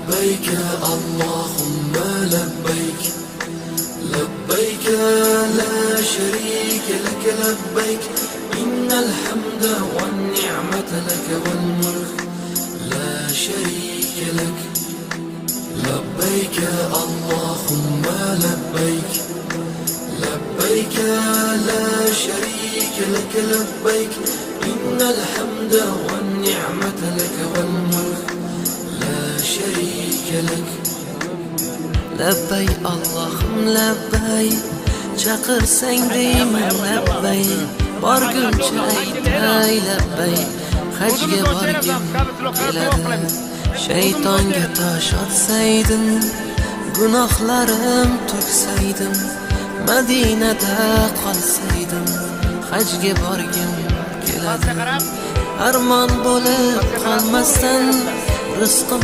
لبيك اللهم لبيك لبيك لا شريك لك لبيك إن الحمد والنعمة لك والملك لا شريك لك لبيك اللهم لبيك لبيك لا شريك لك لبيك إن الحمد والنعمة لك والملك لا شريك لك Labbay Allohim labbay, chaqirsang deyman labbay, borguncha aytay labbay, hajga borgim keladi. Shaytonga tosh otsaydim, gunohlarim to'ksaydim, Madinada qolsaydim, hajga borgim keladi. Armon bo'lib qolmasdan rizqim